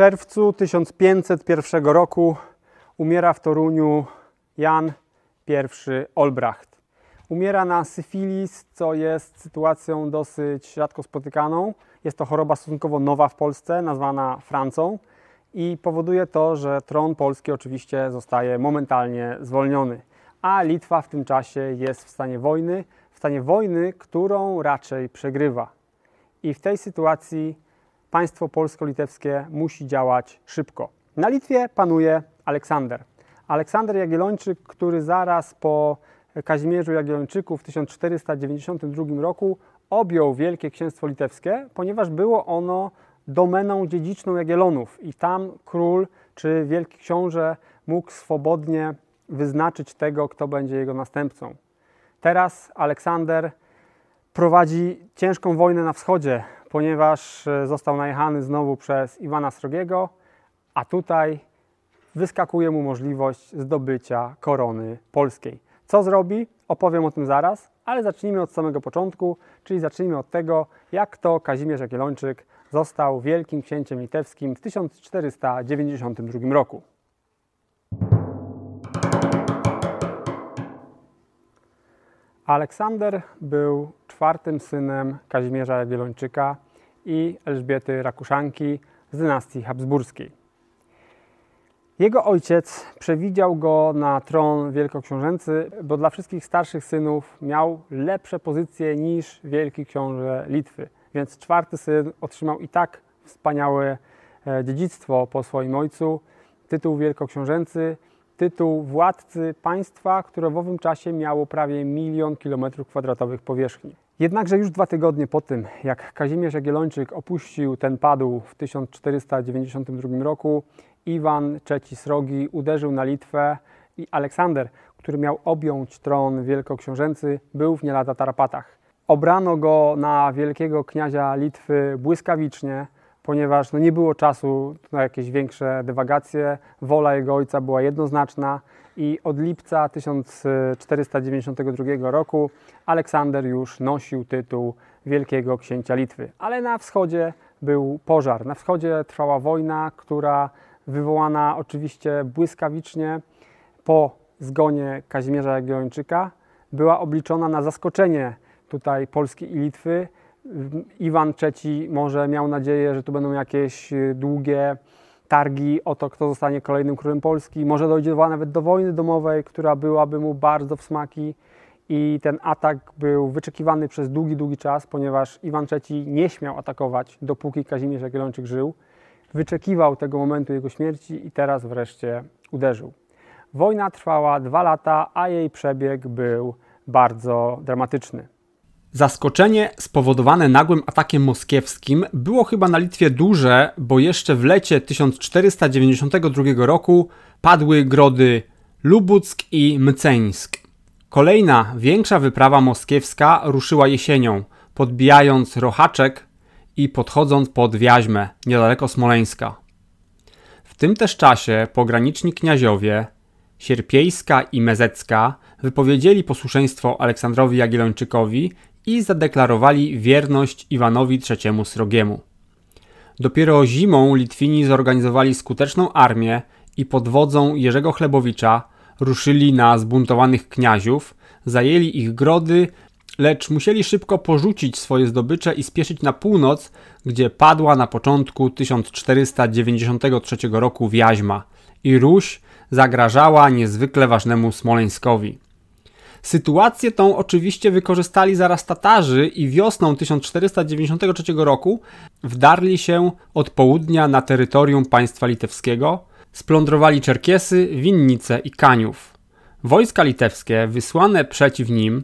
czerwcu 1501 roku umiera w Toruniu Jan I Olbracht. Umiera na syfilis, co jest sytuacją dosyć rzadko spotykaną. Jest to choroba stosunkowo nowa w Polsce, nazwana francą i powoduje to, że tron polski oczywiście zostaje momentalnie zwolniony, a Litwa w tym czasie jest w stanie wojny, którą raczej przegrywa. I w tej sytuacji państwo polsko-litewskie musi działać szybko. Na Litwie panuje Aleksander. Aleksander Jagiellończyk, który zaraz po Kazimierzu Jagiellończyku w 1492 roku objął Wielkie Księstwo Litewskie, ponieważ było ono domeną dziedziczną Jagiellonów i tam król czy wielki książę mógł swobodnie wyznaczyć tego, kto będzie jego następcą. Teraz Aleksander prowadzi ciężką wojnę na wschodzie, ponieważ został najechany znowu przez Iwana Srogiego, a tutaj wyskakuje mu możliwość zdobycia korony polskiej. Co zrobi? Opowiem o tym zaraz, ale zacznijmy od samego początku, czyli zacznijmy od tego, jak to Kazimierz Jagiellończyk został wielkim księciem litewskim w 1492 roku. Aleksander był czwartym synem Kazimierza Jagiellończyka i Elżbiety Rakuszanki z dynastii habsburskiej. Jego ojciec przewidział go na tron wielkoksiążęcy, bo dla wszystkich starszych synów miał lepsze pozycje niż wielki książę Litwy. Więc czwarty syn otrzymał i tak wspaniałe dziedzictwo po swoim ojcu, tytuł wielkoksiążęcy, tytuł władcy państwa, które w owym czasie miało prawie 1 000 000 km² powierzchni. Jednakże już 2 tygodnie po tym, jak Kazimierz Jagiellończyk opuścił ten padł w 1492 roku, Iwan III Srogi uderzył na Litwę i Aleksander, który miał objąć tron wielkoksiążęcy, był w nie lada tarapatach. Obrano go na wielkiego kniazia Litwy błyskawicznie, ponieważ nie było czasu na jakieś większe dywagacje. Wola jego ojca była jednoznaczna i od lipca 1492 roku Aleksander już nosił tytuł wielkiego księcia Litwy. Ale na wschodzie był pożar. Na wschodzie trwała wojna, która wywołana oczywiście błyskawicznie po zgonie Kazimierza Jagiellończyka była obliczona na zaskoczenie tutaj Polski i Litwy. Iwan III może miał nadzieję, że tu będą jakieś długie targi o to, kto zostanie kolejnym królem Polski. Może dojdzie nawet do wojny domowej, która byłaby mu bardzo w smaki. I ten atak był wyczekiwany przez długi czas, ponieważ Iwan III nie śmiał atakować, dopóki Kazimierz Jagiellończyk żył. Wyczekiwał tego momentu jego śmierci i teraz wreszcie uderzył. Wojna trwała 2 lata, a jej przebieg był bardzo dramatyczny. Zaskoczenie spowodowane nagłym atakiem moskiewskim było chyba na Litwie duże, bo jeszcze w lecie 1492 roku padły grody Lubuck i Mceńsk. Kolejna, większa wyprawa moskiewska ruszyła jesienią, podbijając Rochaczek i podchodząc pod Wiaźmę, niedaleko Smoleńska. W tym też czasie pograniczni kniaziowie Sierpiejska i Mezecka wypowiedzieli posłuszeństwo Aleksandrowi Jagiellończykowi i zadeklarowali wierność Iwanowi III Srogiemu. Dopiero zimą Litwini zorganizowali skuteczną armię i pod wodzą Jerzego Chlebowicza ruszyli na zbuntowanych kniaziów, zajęli ich grody, lecz musieli szybko porzucić swoje zdobycze i spieszyć na północ, gdzie padła na początku 1493 roku Wiaźma i Ruś zagrażała niezwykle ważnemu Smoleńskowi. Sytuację tą oczywiście wykorzystali zaraz Tatarzy i wiosną 1493 roku wdarli się od południa na terytorium państwa litewskiego, splądrowali Czerkiesy, Winnice i Kaniów. Wojska litewskie wysłane przeciw nim,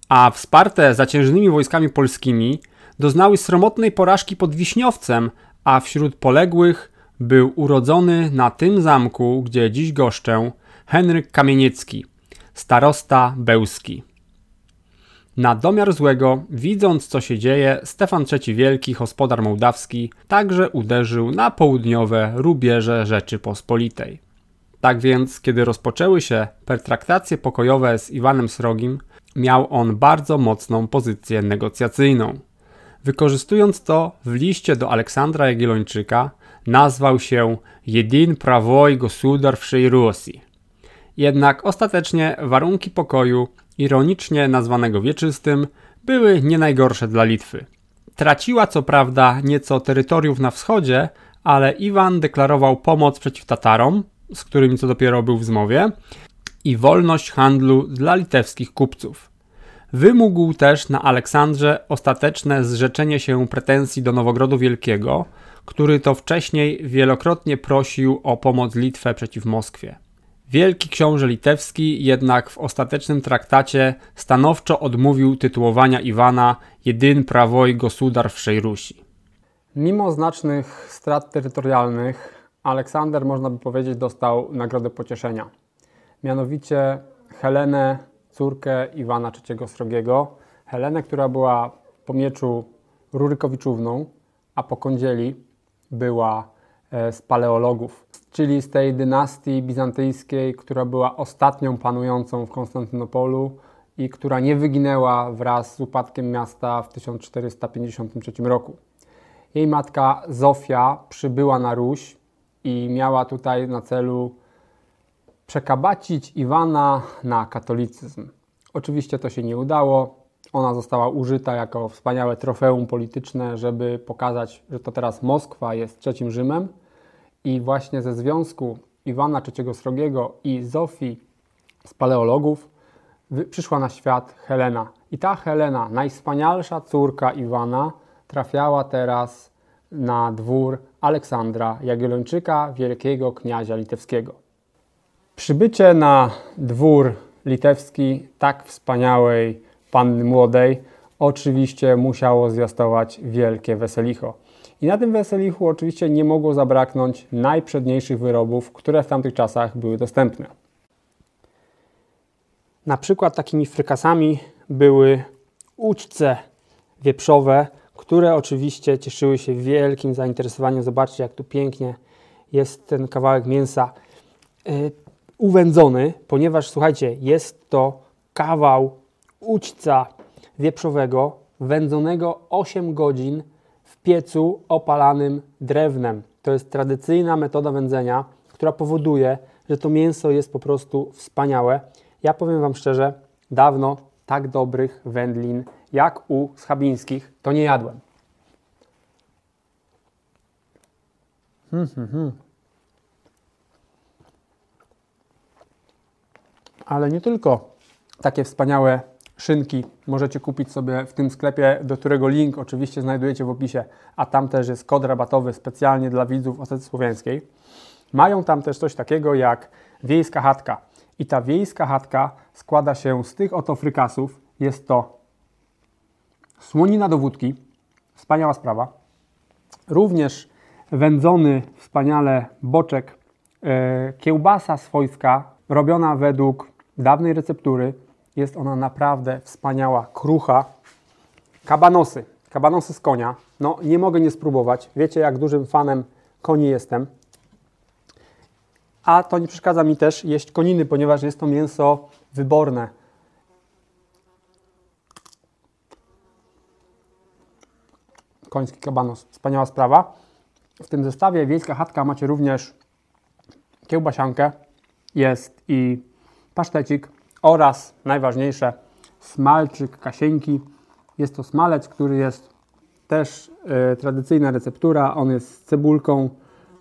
a wsparte zaciężnymi wojskami polskimi, doznały sromotnej porażki pod Wiśniowcem, a wśród poległych był urodzony na tym zamku, gdzie dziś goszczę, Henryk Kamieniecki, starosta bełski. Na domiar złego, widząc co się dzieje, Stefan III Wielki, gospodarz mołdawski, także uderzył na południowe rubieże Rzeczypospolitej. Tak więc, kiedy rozpoczęły się pertraktacje pokojowe z Iwanem Srogim, miał on bardzo mocną pozycję negocjacyjną. Wykorzystując to, w liście do Aleksandra Jagiellończyka nazwał się Jedin prawoj gosudar wszej Rosji. Jednak ostatecznie warunki pokoju, ironicznie nazwanego wieczystym, były nie najgorsze dla Litwy. Traciła co prawda nieco terytoriów na wschodzie, ale Iwan deklarował pomoc przeciw Tatarom, z którymi co dopiero był w zmowie, i wolność handlu dla litewskich kupców. Wymógł też na Aleksandrze ostateczne zrzeczenie się pretensji do Nowogrodu Wielkiego, który to wcześniej wielokrotnie prosił o pomoc Litwę przeciw Moskwie. Wielki książę litewski jednak w ostatecznym traktacie stanowczo odmówił tytułowania Iwana Jedyn prawoj gosudar wszej Rusi. Mimo znacznych strat terytorialnych, Aleksander, można by powiedzieć, dostał nagrodę pocieszenia. Mianowicie Helenę, córkę Iwana III Srogiego. Helenę, która była po mieczu Rurykowiczówną, a po kądzieli była z Paleologów, czyli z tej dynastii bizantyjskiej, która była ostatnią panującą w Konstantynopolu i która nie wyginęła wraz z upadkiem miasta w 1453 roku. Jej matka Zofia przybyła na Ruś i miała tutaj na celu przekabacić Iwana na katolicyzm. Oczywiście to się nie udało. Ona została użyta jako wspaniałe trofeum polityczne, żeby pokazać, że to teraz Moskwa jest trzecim Rzymem. I właśnie ze związku Iwana III Srogiego i Zofii z Paleologów przyszła na świat Helena. I ta Helena, najwspanialsza córka Iwana, trafiała teraz na dwór Aleksandra Jagiellończyka, wielkiego kniazia litewskiego. Przybycie na dwór litewski tak wspaniałej panny młodej oczywiście musiało zwiastować wielkie weselicho. I na tym weselichu oczywiście nie mogło zabraknąć najprzedniejszych wyrobów, które w tamtych czasach były dostępne. Na przykład takimi frykasami były ućce wieprzowe, które oczywiście cieszyły się wielkim zainteresowaniem. Zobaczcie, jak tu pięknie jest ten kawałek mięsa uwędzony, ponieważ słuchajcie, jest to kawał ućca wieprzowego wędzonego 8 godzin w piecu opalanym drewnem. To jest tradycyjna metoda wędzenia, która powoduje, że to mięso jest po prostu wspaniałe. Ja powiem Wam szczerze, dawno tak dobrych wędlin jak u Schabińskich to nie jadłem. Ale nie tylko takie wspaniałe szynki możecie kupić sobie w tym sklepie, do którego link oczywiście znajdujecie w opisie, a tam też jest kod rabatowy specjalnie dla widzów Osety Słowiańskiej. Mają tam też coś takiego jak wiejska chatka. I ta wiejska chatka składa się z tych oto frykasów. Jest to słonina do wódki, wspaniała sprawa. Również wędzony wspaniale boczek, kiełbasa swojska, robiona według dawnej receptury. Jest ona naprawdę wspaniała, krucha. Kabanosy z konia. No, nie mogę nie spróbować. Wiecie, jak dużym fanem koni jestem. A to nie przeszkadza mi też jeść koniny, ponieważ jest to mięso wyborne. Koński kabanos. Wspaniała sprawa. W tym zestawie wiejska chatka macie również kiełbasiankę. Jest i pasztecik oraz, najważniejsze, smalczyk Kasieńki. Jest to smalec, który jest też tradycyjna receptura. On jest z cebulką.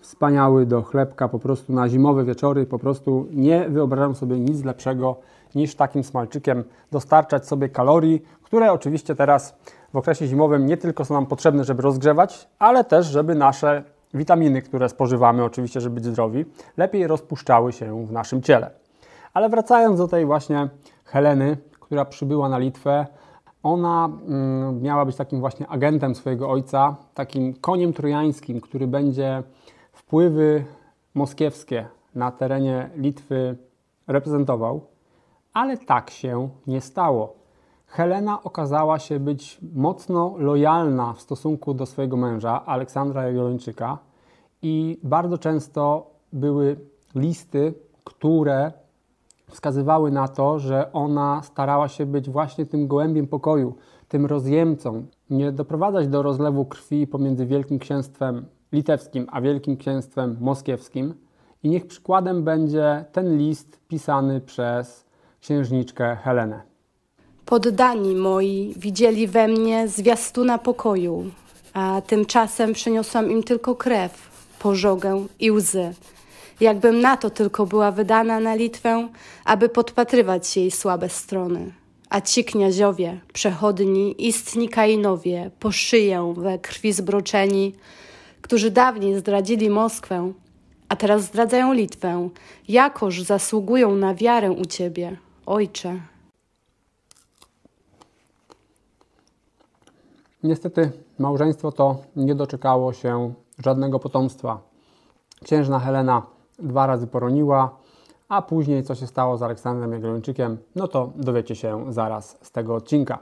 Wspaniały do chlebka, po prostu na zimowe wieczory. Po prostu nie wyobrażam sobie nic lepszego niż takim smalczykiem dostarczać sobie kalorii, które oczywiście teraz w okresie zimowym nie tylko są nam potrzebne, żeby rozgrzewać, ale też, żeby nasze witaminy, które spożywamy, oczywiście, żeby być zdrowi, lepiej rozpuszczały się w naszym ciele. Ale wracając do tej właśnie Heleny, która przybyła na Litwę, ona miała być takim właśnie agentem swojego ojca, takim koniem trojańskim, który będzie wpływy moskiewskie na terenie Litwy reprezentował, ale tak się nie stało. Helena okazała się być mocno lojalna w stosunku do swojego męża, Aleksandra Jagiellończyka, i bardzo często były listy, które wskazywały na to, że ona starała się być właśnie tym gołębiem pokoju, tym rozjemcą, nie doprowadzać do rozlewu krwi pomiędzy Wielkim Księstwem Litewskim a Wielkim Księstwem Moskiewskim i niech przykładem będzie ten list pisany przez księżniczkę Helenę. Poddani moi widzieli we mnie zwiastuna pokoju, a tymczasem przyniosłam im tylko krew, pożogę i łzy. Jakbym na to tylko była wydana na Litwę, aby podpatrywać jej słabe strony. A ci kniaziowie, przechodni, istni Kainowie, po szyję we krwi zbroczeni, którzy dawniej zdradzili Moskwę, a teraz zdradzają Litwę, jakoż zasługują na wiarę u Ciebie, Ojcze. Niestety małżeństwo to nie doczekało się żadnego potomstwa. Księżna Helena 2 razy poroniła, a później co się stało z Aleksandrem Jagiellończykiem, no to dowiecie się zaraz z tego odcinka.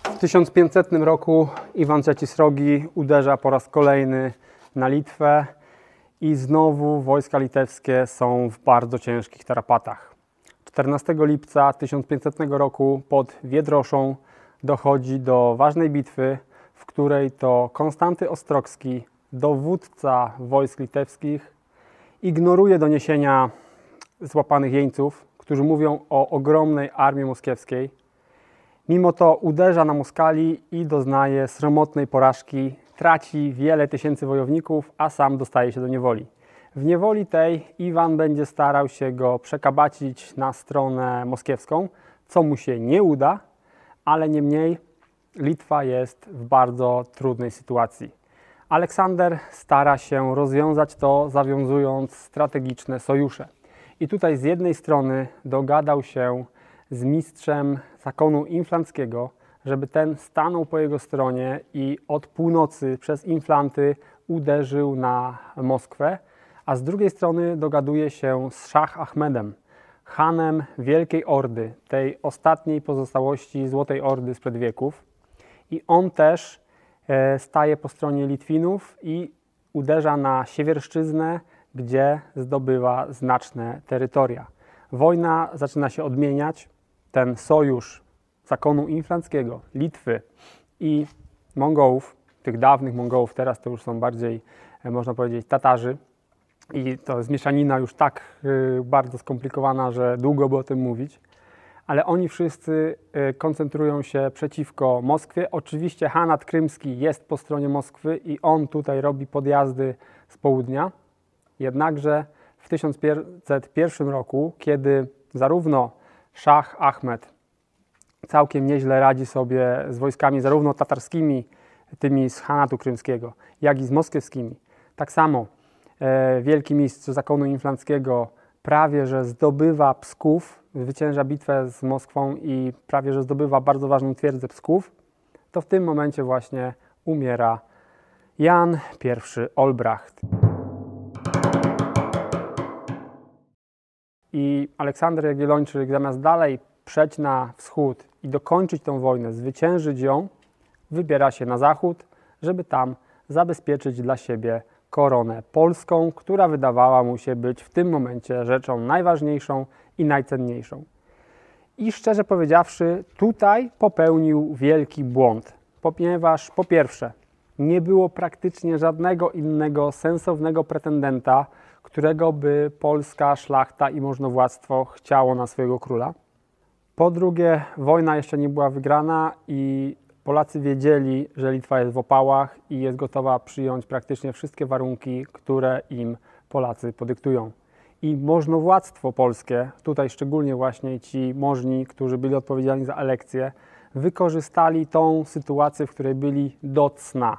W 1500 roku Iwan III Srogi uderza po raz kolejny na Litwę i znowu wojska litewskie są w bardzo ciężkich tarapatach. 14 lipca 1500 roku pod Wiedroszą dochodzi do ważnej bitwy, w której to Konstanty Ostrogski, dowódca wojsk litewskich, ignoruje doniesienia złapanych jeńców, którzy mówią o ogromnej armii moskiewskiej. Mimo to uderza na Moskali i doznaje sromotnej porażki, traci wiele tysięcy wojowników, a sam dostaje się do niewoli. W niewoli tej Iwan będzie starał się go przekabacić na stronę moskiewską, co mu się nie uda, ale niemniej Litwa jest w bardzo trudnej sytuacji. Aleksander stara się rozwiązać to, zawiązując strategiczne sojusze. I tutaj z jednej strony dogadał się z mistrzem zakonu inflanckiego, żeby ten stanął po jego stronie i od północy przez Inflanty uderzył na Moskwę, a z drugiej strony dogaduje się z Szach Ahmedem, hanem Wielkiej Ordy, tej ostatniej pozostałości Złotej Ordy sprzed wieków. I on też staje po stronie Litwinów i uderza na Siewierszczyznę, gdzie zdobywa znaczne terytoria. Wojna zaczyna się odmieniać. Ten sojusz zakonu inflanckiego, Litwy i Mongołów, tych dawnych Mongołów, teraz to już są bardziej, można powiedzieć, Tatarzy. I to jest mieszanina już tak bardzo skomplikowana, że długo by o tym mówić. Ale oni wszyscy koncentrują się przeciwko Moskwie. Oczywiście Hanat Krymski jest po stronie Moskwy i on tutaj robi podjazdy z południa. Jednakże w 1501 roku, kiedy zarówno Szach Ahmed całkiem nieźle radzi sobie z wojskami zarówno tatarskimi, tymi z Hanatu Krymskiego, jak i z moskiewskimi, tak samo wielki mistrz zakonu inflanckiego prawie że zdobywa Psków, zwycięża bitwę z Moskwą i prawie że zdobywa bardzo ważną twierdzę Psków, to w tym momencie właśnie umiera Jan I Olbracht. I Aleksander Jagiellończyk zamiast dalej przeć na wschód i dokończyć tę wojnę, zwyciężyć ją, wybiera się na zachód, żeby tam zabezpieczyć dla siebie koronę polską, która wydawała mu się być w tym momencie rzeczą najważniejszą i najcenniejszą. I szczerze powiedziawszy, tutaj popełnił wielki błąd, ponieważ po pierwsze nie było praktycznie żadnego innego sensownego pretendenta, którego by polska szlachta i możnowładztwo chciało na swojego króla. Po drugie, wojna jeszcze nie była wygrana i Polacy wiedzieli, że Litwa jest w opałach i jest gotowa przyjąć praktycznie wszystkie warunki, które im Polacy podyktują. I możnowładztwo polskie, tutaj szczególnie właśnie ci możni, którzy byli odpowiedzialni za elekcję, wykorzystali tą sytuację, w której byli do cna.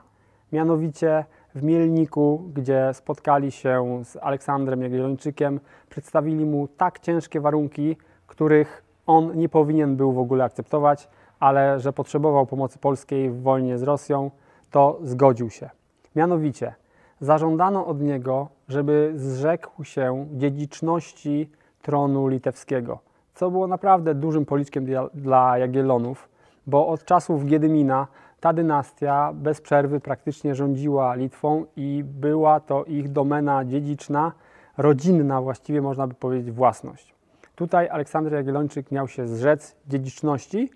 Mianowicie w Mielniku, gdzie spotkali się z Aleksandrem Jagiellończykiem, przedstawili mu tak ciężkie warunki, których on nie powinien był w ogóle akceptować, ale że potrzebował pomocy polskiej w wojnie z Rosją, to zgodził się. Mianowicie zażądano od niego, żeby zrzekł się dziedziczności tronu litewskiego, co było naprawdę dużym policzkiem dla Jagiellonów, bo od czasów Giedymina ta dynastia bez przerwy praktycznie rządziła Litwą i była to ich domena dziedziczna, rodzinna właściwie można by powiedzieć własność. Tutaj Aleksander Jagiellończyk miał się zrzec dziedziczności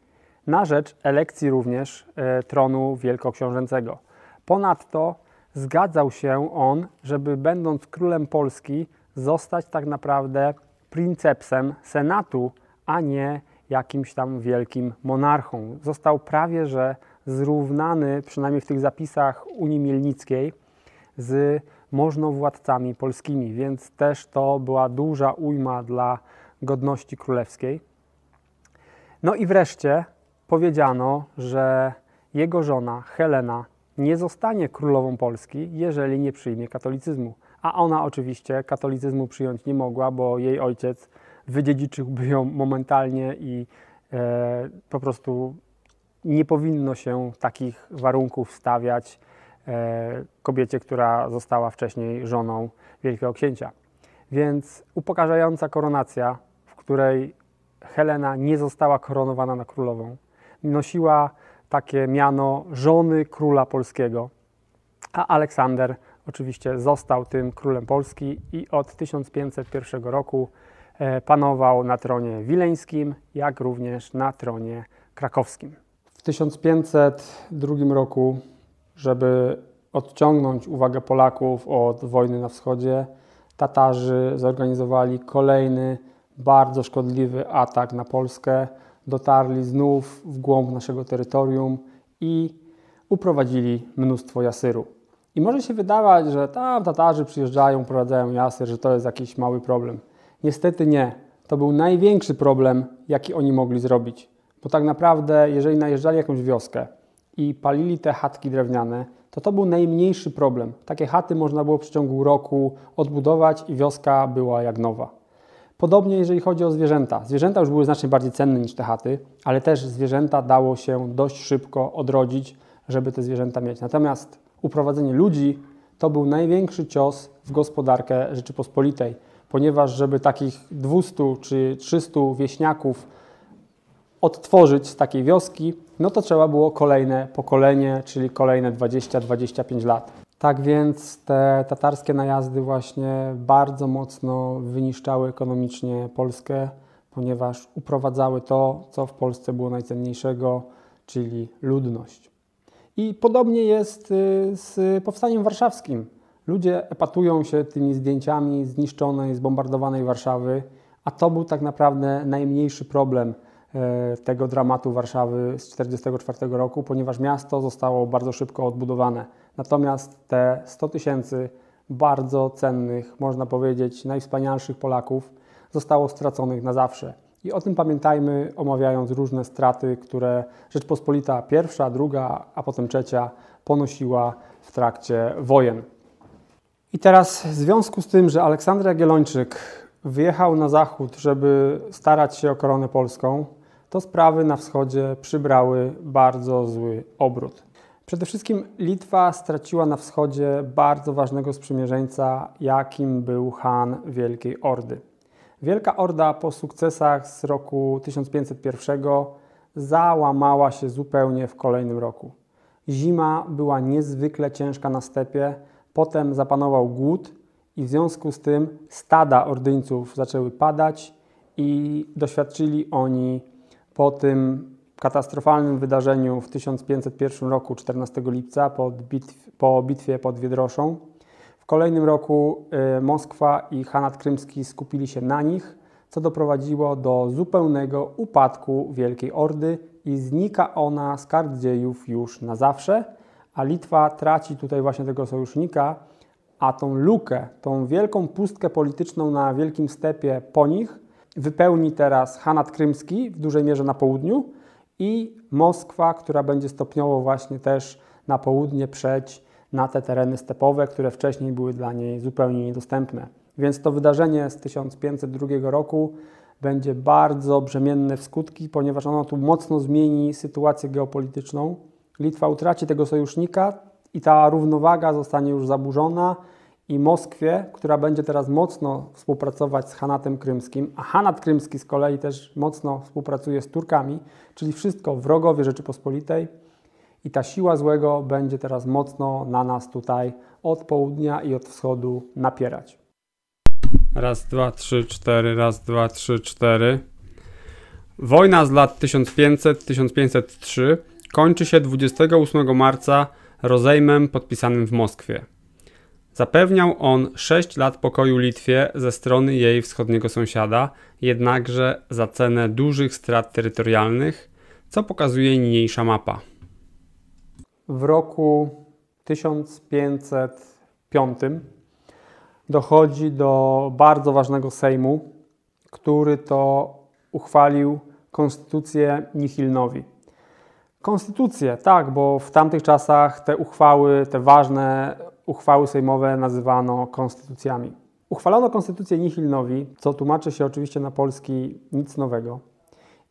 na rzecz elekcji również tronu wielkoksiążęcego. Ponadto zgadzał się on, żeby będąc królem Polski zostać tak naprawdę princepsem senatu, a nie jakimś tam wielkim monarchą. Został prawie że zrównany, przynajmniej w tych zapisach Unii Mielnickiej, z możnowładcami polskimi, więc też to była duża ujma dla godności królewskiej. No i wreszcie powiedziano, że jego żona Helena nie zostanie królową Polski, jeżeli nie przyjmie katolicyzmu. A ona oczywiście katolicyzmu przyjąć nie mogła, bo jej ojciec wydziedziczyłby ją momentalnie i po prostu nie powinno się takich warunków stawiać kobiecie, która została wcześniej żoną wielkiego księcia. Więc upokarzająca koronacja, w której Helena nie została koronowana na królową, nosiła takie miano żony króla polskiego, a Aleksander oczywiście został tym królem Polski i od 1501 roku panował na tronie wileńskim, jak również na tronie krakowskim. W 1502 roku, żeby odciągnąć uwagę Polaków od wojny na wschodzie, Tatarzy zorganizowali kolejny bardzo szkodliwy atak na Polskę. Dotarli znów w głąb naszego terytorium i uprowadzili mnóstwo jasyru. I może się wydawać, że tam Tatarzy przyjeżdżają, uprowadzają jasyr, że to jest jakiś mały problem. Niestety nie. To był największy problem, jaki oni mogli zrobić. Bo tak naprawdę, jeżeli najeżdżali jakąś wioskę i palili te chatki drewniane, to był najmniejszy problem. Takie chaty można było w przeciągu roku odbudować i wioska była jak nowa. Podobnie jeżeli chodzi o zwierzęta. Zwierzęta już były znacznie bardziej cenne niż te chaty, ale też zwierzęta dało się dość szybko odrodzić, żeby te zwierzęta mieć. Natomiast uprowadzenie ludzi to był największy cios w gospodarkę Rzeczypospolitej, ponieważ żeby takich 200 czy 300 wieśniaków odtworzyć z takiej wioski, no to trzeba było kolejne pokolenie, czyli kolejne 20-25 lat. Tak więc te tatarskie najazdy właśnie bardzo mocno wyniszczały ekonomicznie Polskę, ponieważ uprowadzały to, co w Polsce było najcenniejszego, czyli ludność. I podobnie jest z Powstaniem Warszawskim. Ludzie epatują się tymi zdjęciami zniszczonej, zbombardowanej Warszawy, a to był tak naprawdę najmniejszy problem tego dramatu Warszawy z 1944 roku, ponieważ miasto zostało bardzo szybko odbudowane. Natomiast te 100 000 bardzo cennych, można powiedzieć, najwspanialszych Polaków zostało straconych na zawsze. I o tym pamiętajmy, omawiając różne straty, które Rzeczpospolita pierwsza, druga, a potem trzecia ponosiła w trakcie wojen. I teraz w związku z tym, że Aleksander Jagiellończyk wyjechał na zachód, żeby starać się o koronę polską, to sprawy na wschodzie przybrały bardzo zły obrót. Przede wszystkim Litwa straciła na wschodzie bardzo ważnego sprzymierzeńca, jakim był Han Wielkiej Ordy. Wielka Orda po sukcesach z roku 1501 załamała się zupełnie w kolejnym roku. Zima była niezwykle ciężka na stepie, potem zapanował głód i w związku z tym stada Ordyńców zaczęły padać i doświadczyli oni po tym katastrofalnym wydarzeniu w 1501 roku, 14 lipca, po bitwie pod Wiedroszą. W kolejnym roku Moskwa i Hanat Krymski skupili się na nich, co doprowadziło do zupełnego upadku Wielkiej Ordy i znika ona z kart dziejów już na zawsze, a Litwa traci tutaj właśnie tego sojusznika, a tą lukę, tą wielką pustkę polityczną na Wielkim Stepie po nich wypełni teraz Hanat Krymski, w dużej mierze na południu, i Moskwa, która będzie stopniowo właśnie też na południe przejść na te tereny stepowe, które wcześniej były dla niej zupełnie niedostępne. Więc to wydarzenie z 1502 roku będzie bardzo brzemienne w skutki, ponieważ ono tu mocno zmieni sytuację geopolityczną. Litwa utraci tego sojusznika i ta równowaga zostanie już zaburzona i Moskwie, która będzie teraz mocno współpracować z Hanatem Krymskim, a Hanat Krymski z kolei też mocno współpracuje z Turkami, czyli wszystko wrogowie Rzeczypospolitej, i ta siła złego będzie teraz mocno na nas tutaj od południa i od wschodu napierać. Raz, dwa, trzy, cztery, raz, dwa, trzy, cztery. Wojna z lat 1500-1503 kończy się 28 marca rozejmem podpisanym w Moskwie. Zapewniał on 6 lat pokoju Litwie ze strony jej wschodniego sąsiada, jednakże za cenę dużych strat terytorialnych, co pokazuje niniejsza mapa. W roku 1505 dochodzi do bardzo ważnego sejmu, który to uchwalił konstytucję Nihilnowi. Konstytucję, tak, bo w tamtych czasach te uchwały, te ważne uchwały sejmowe nazywano konstytucjami. Uchwalono konstytucję Nihilnowi, co tłumaczy się oczywiście na polski nic nowego.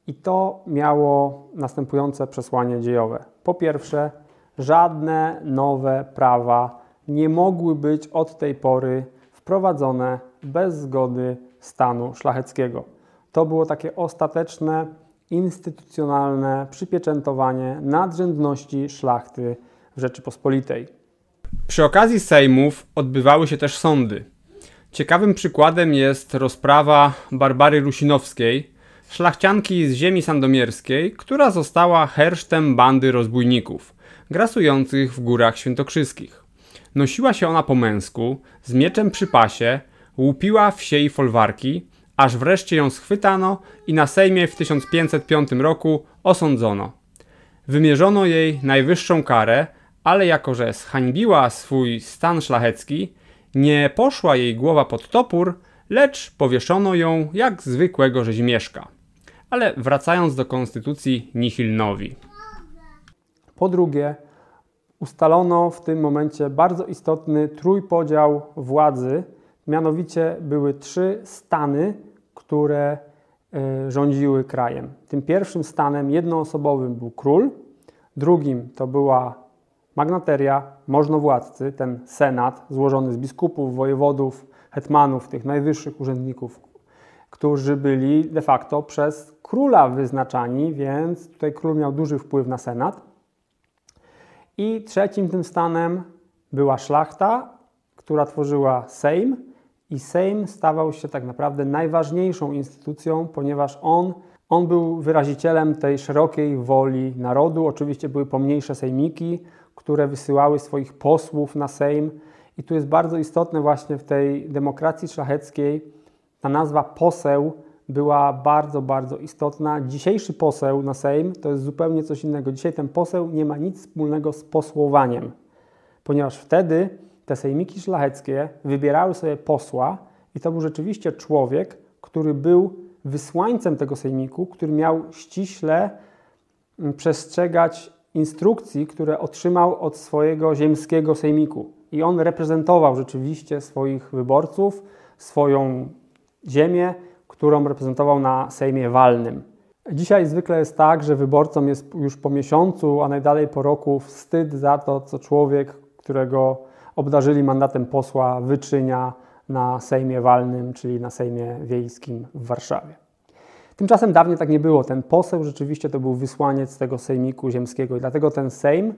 I to miało następujące przesłanie dziejowe. Po pierwsze, żadne nowe prawa nie mogły być od tej pory wprowadzone bez zgody stanu szlacheckiego. To było takie ostateczne, instytucjonalne przypieczętowanie nadrzędności szlachty w Rzeczypospolitej. Przy okazji sejmów odbywały się też sądy. Ciekawym przykładem jest rozprawa Barbary Rusinowskiej, szlachcianki z ziemi sandomierskiej, która została hersztem bandy rozbójników, grasujących w górach świętokrzyskich. Nosiła się ona po męsku, z mieczem przy pasie, łupiła wsie i folwarki, aż wreszcie ją schwytano i na sejmie w 1505 roku osądzono. Wymierzono jej najwyższą karę, ale jako że zhańbiła swój stan szlachecki, nie poszła jej głowa pod topór, lecz powieszono ją jak zwykłego rzezimieszka. Ale wracając do konstytucji Nihilnowi. Po drugie, ustalono w tym momencie bardzo istotny trójpodział władzy. Mianowicie były 3 stany, które rządziły krajem. Tym pierwszym stanem jednoosobowym był król, drugim to była magnateria, możnowładcy, ten senat złożony z biskupów, wojewodów, hetmanów, tych najwyższych urzędników, którzy byli de facto przez króla wyznaczani, więc tutaj król miał duży wpływ na senat. I trzecim tym stanem była szlachta, która tworzyła Sejm, i Sejm stawał się tak naprawdę najważniejszą instytucją, ponieważ on był wyrazicielem tej szerokiej woli narodu. Oczywiście były pomniejsze sejmiki, które wysyłały swoich posłów na Sejm. I tu jest bardzo istotne właśnie w tej demokracji szlacheckiej ta nazwa poseł była bardzo, bardzo istotna. Dzisiejszy poseł na Sejm to jest zupełnie coś innego. Dzisiaj ten poseł nie ma nic wspólnego z posłowaniem, ponieważ wtedy te sejmiki szlacheckie wybierały sobie posła i to był rzeczywiście człowiek, który był wysłańcem tego sejmiku, który miał ściśle przestrzegać instrukcji, które otrzymał od swojego ziemskiego sejmiku. I on reprezentował rzeczywiście swoich wyborców, swoją ziemię, którą reprezentował na Sejmie walnym. Dzisiaj zwykle jest tak, że wyborcom jest już po miesiącu, a najdalej po roku wstyd za to, co człowiek, którego obdarzyli mandatem posła, wyczynia na Sejmie walnym, czyli na Sejmie wiejskim w Warszawie. Tymczasem dawniej tak nie było. Ten poseł rzeczywiście to był wysłaniec tego sejmiku ziemskiego i dlatego ten Sejm,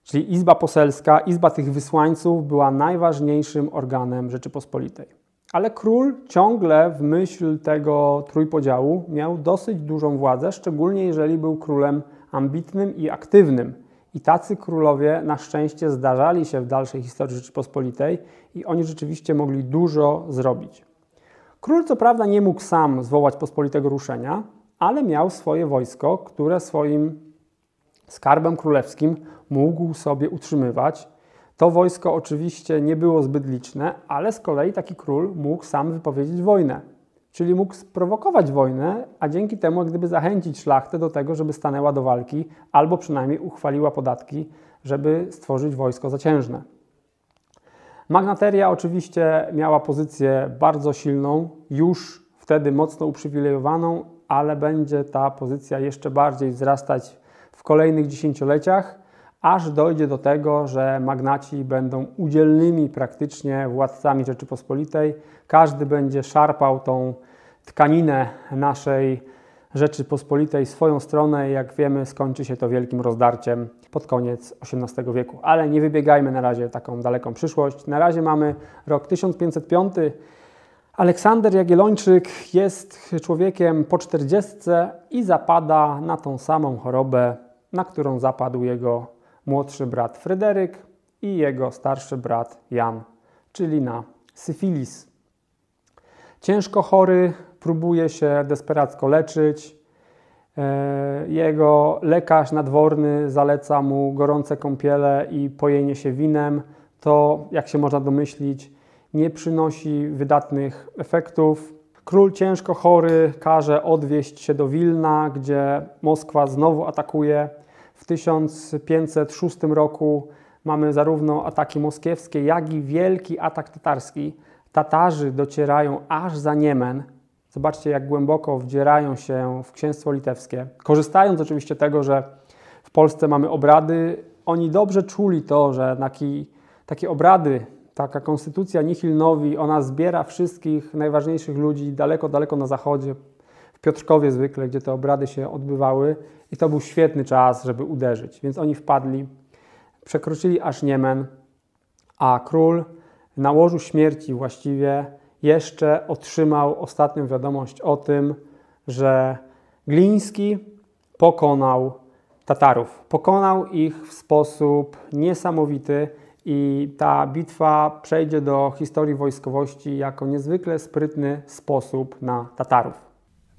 czyli Izba Poselska, Izba tych wysłańców była najważniejszym organem Rzeczypospolitej. Ale król ciągle w myśl tego trójpodziału miał dosyć dużą władzę, szczególnie jeżeli był królem ambitnym i aktywnym. I tacy królowie na szczęście zdarzali się w dalszej historii Rzeczypospolitej i oni rzeczywiście mogli dużo zrobić. Król co prawda nie mógł sam zwołać pospolitego ruszenia, ale miał swoje wojsko, które swoim skarbem królewskim mógł sobie utrzymywać. To wojsko oczywiście nie było zbyt liczne, ale z kolei taki król mógł sam wypowiedzieć wojnę. Czyli mógł sprowokować wojnę, a dzięki temu jak gdyby zachęcić szlachtę do tego, żeby stanęła do walki albo przynajmniej uchwaliła podatki, żeby stworzyć wojsko zaciężne. Magnateria oczywiście miała pozycję bardzo silną, już wtedy mocno uprzywilejowaną, ale będzie ta pozycja jeszcze bardziej wzrastać w kolejnych dziesięcioleciach, aż dojdzie do tego, że magnaci będą udzielnymi praktycznie władcami Rzeczypospolitej. Każdy będzie szarpał tą tkaninę naszej Rzeczypospolitej w swoją stronę i jak wiemy skończy się to wielkim rozdarciem pod koniec XVIII wieku. Ale nie wybiegajmy na razie w taką daleką przyszłość. Na razie mamy rok 1505. Aleksander Jagiellończyk jest człowiekiem po 40 i zapada na tą samą chorobę, na którą zapadł jego młodszy brat Fryderyk i jego starszy brat Jan, czyli na syfilis. Ciężko chory próbuje się desperacko leczyć. Jego lekarz nadworny zaleca mu gorące kąpiele i pojenie się winem. To, jak się można domyślić, nie przynosi wydatnych efektów. Król ciężko chory każe odwieźć się do Wilna, gdzie Moskwa znowu atakuje. W 1506 roku mamy zarówno ataki moskiewskie, jak i wielki atak tatarski. Tatarzy docierają aż za Niemen. Zobaczcie, jak głęboko wdzierają się w księstwo litewskie. Korzystając oczywiście z tego, że w Polsce mamy obrady, oni dobrze czuli to, że takie obrady, taka konstytucja nihil novi, ona zbiera wszystkich najważniejszych ludzi daleko, daleko na zachodzie, w Piotrkowie zwykle, gdzie te obrady się odbywały i to był świetny czas, żeby uderzyć. Więc oni wpadli, przekroczyli aż Niemen, a król na łożu śmierci właściwie jeszcze otrzymał ostatnią wiadomość o tym, że Gliński pokonał Tatarów. Pokonał ich w sposób niesamowity i ta bitwa przejdzie do historii wojskowości jako niezwykle sprytny sposób na Tatarów.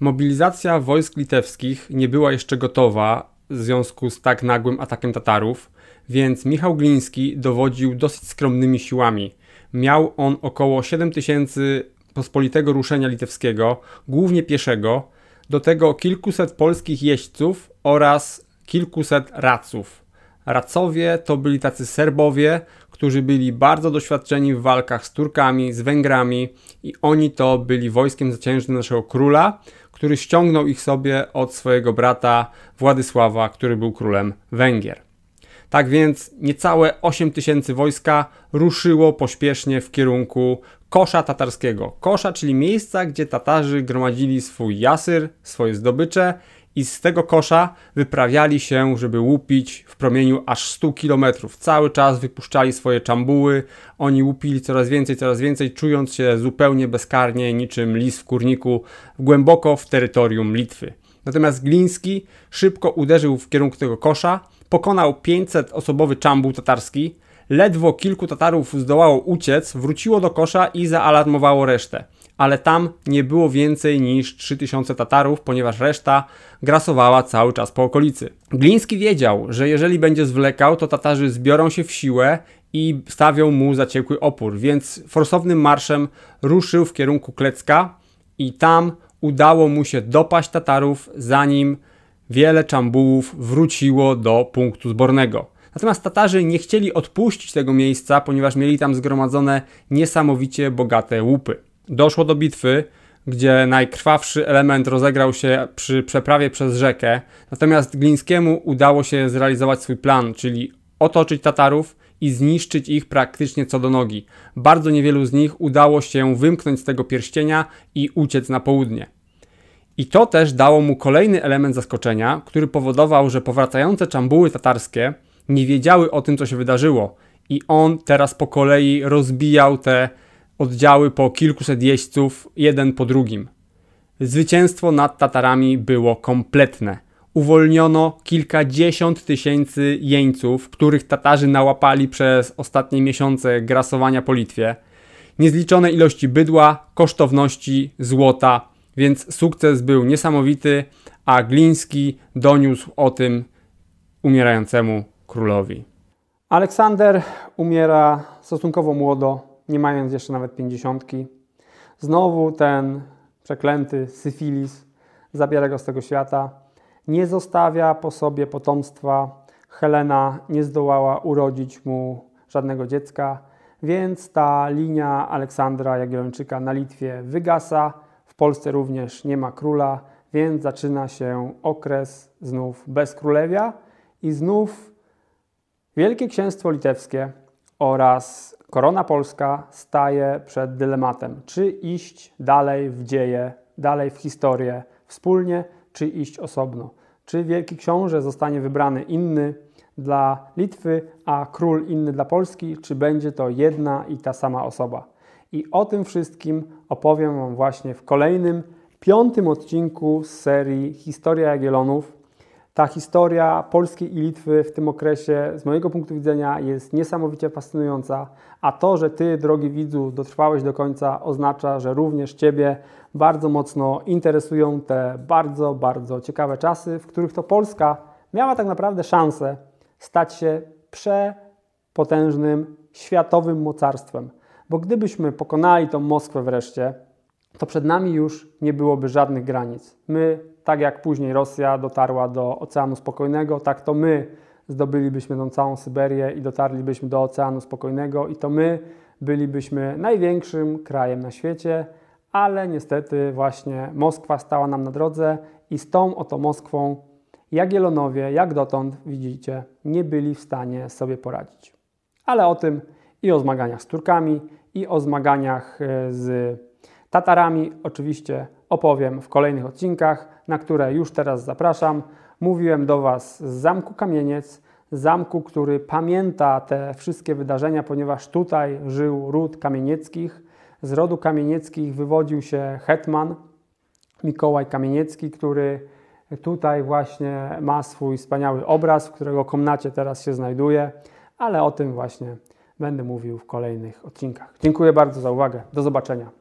Mobilizacja wojsk litewskich nie była jeszcze gotowa w związku z tak nagłym atakiem Tatarów, więc Michał Gliński dowodził dosyć skromnymi siłami. Miał on około 7 tysięcy pospolitego ruszenia litewskiego, głównie pieszego, do tego kilkuset polskich jeźdźców oraz kilkuset raców. Racowie to byli tacy Serbowie, którzy byli bardzo doświadczeni w walkach z Turkami, z Węgrami i oni to byli wojskiem zaciężnym naszego króla, który ściągnął ich sobie od swojego brata Władysława, który był królem Węgier. Tak więc niecałe 8 tysięcy wojska ruszyło pośpiesznie w kierunku kosza tatarskiego. Kosza, czyli miejsca, gdzie Tatarzy gromadzili swój jasyr, swoje zdobycze i z tego kosza wyprawiali się, żeby łupić w promieniu aż 100 kilometrów. Cały czas wypuszczali swoje czambuły, oni łupili coraz więcej, czując się zupełnie bezkarnie, niczym lis w kurniku, głęboko w terytorium Litwy. Natomiast Gliński szybko uderzył w kierunku tego kosza, pokonał 500-osobowy czambuł tatarski, ledwo kilku Tatarów zdołało uciec, wróciło do kosza i zaalarmowało resztę. Ale tam nie było więcej niż 3000 Tatarów, ponieważ reszta grasowała cały czas po okolicy. Gliński wiedział, że jeżeli będzie zwlekał, to Tatarzy zbiorą się w siłę i stawią mu zaciekły opór, więc forsownym marszem ruszył w kierunku Klecka i tam udało mu się dopaść Tatarów, zanim wiele czambułów wróciło do punktu zbornego. Natomiast Tatarzy nie chcieli odpuścić tego miejsca, ponieważ mieli tam zgromadzone niesamowicie bogate łupy. Doszło do bitwy, gdzie najkrwawszy element rozegrał się przy przeprawie przez rzekę, natomiast Glińskiemu udało się zrealizować swój plan, czyli otoczyć Tatarów i zniszczyć ich praktycznie co do nogi. Bardzo niewielu z nich udało się wymknąć z tego pierścienia i uciec na południe. I to też dało mu kolejny element zaskoczenia, który powodował, że powracające czambuły tatarskie nie wiedziały o tym, co się wydarzyło. I on teraz po kolei rozbijał te oddziały po kilkuset jeźdźców, jeden po drugim. Zwycięstwo nad Tatarami było kompletne. Uwolniono kilkadziesiąt tysięcy jeńców, których Tatarzy nałapali przez ostatnie miesiące grasowania po Litwie. Niezliczone ilości bydła, kosztowności, złota, więc sukces był niesamowity, a Gliński doniósł o tym umierającemu królowi. Aleksander umiera stosunkowo młodo, nie mając jeszcze nawet 50. Znowu ten przeklęty syfilis zabiera go z tego świata. Nie zostawia po sobie potomstwa. Helena nie zdołała urodzić mu żadnego dziecka, więc ta linia Aleksandra Jagiellończyka na Litwie wygasa. W Polsce również nie ma króla, więc zaczyna się okres znów bezkrólewia i znów Wielkie Księstwo Litewskie oraz korona polska staje przed dylematem, czy iść dalej w dzieje, dalej w historię wspólnie, czy iść osobno. Czy Wielki Książę zostanie wybrany inny dla Litwy, a król inny dla Polski, czy będzie to jedna i ta sama osoba. I o tym wszystkim opowiem Wam właśnie w kolejnym, 5. odcinku z serii Historia Jagiellonów. Ta historia Polski i Litwy w tym okresie z mojego punktu widzenia jest niesamowicie fascynująca, a to, że Ty, drogi widzu, dotrwałeś do końca, oznacza, że również Ciebie bardzo mocno interesują te bardzo, bardzo ciekawe czasy, w których to Polska miała tak naprawdę szansę stać się przepotężnym, światowym mocarstwem. Bo gdybyśmy pokonali tą Moskwę wreszcie, to przed nami już nie byłoby żadnych granic. My, tak jak później Rosja dotarła do Oceanu Spokojnego, tak to my zdobylibyśmy tą całą Syberię i dotarlibyśmy do Oceanu Spokojnego i to my bylibyśmy największym krajem na świecie, ale niestety właśnie Moskwa stała nam na drodze i z tą oto Moskwą Jagiellonowie, jak dotąd widzicie, nie byli w stanie sobie poradzić. Ale o tym i o zmaganiach z Turkami, i o zmaganiach z Tatarami oczywiście opowiem w kolejnych odcinkach, na które już teraz zapraszam. Mówiłem do Was z Zamku Kamieniec, zamku, który pamięta te wszystkie wydarzenia, ponieważ tutaj żył ród Kamienieckich. Z rodu Kamienieckich wywodził się hetman Mikołaj Kamieniecki, który tutaj właśnie ma swój wspaniały obraz, w którego komnacie teraz się znajduje, ale o tym właśnie będę mówił w kolejnych odcinkach. Dziękuję bardzo za uwagę. Do zobaczenia.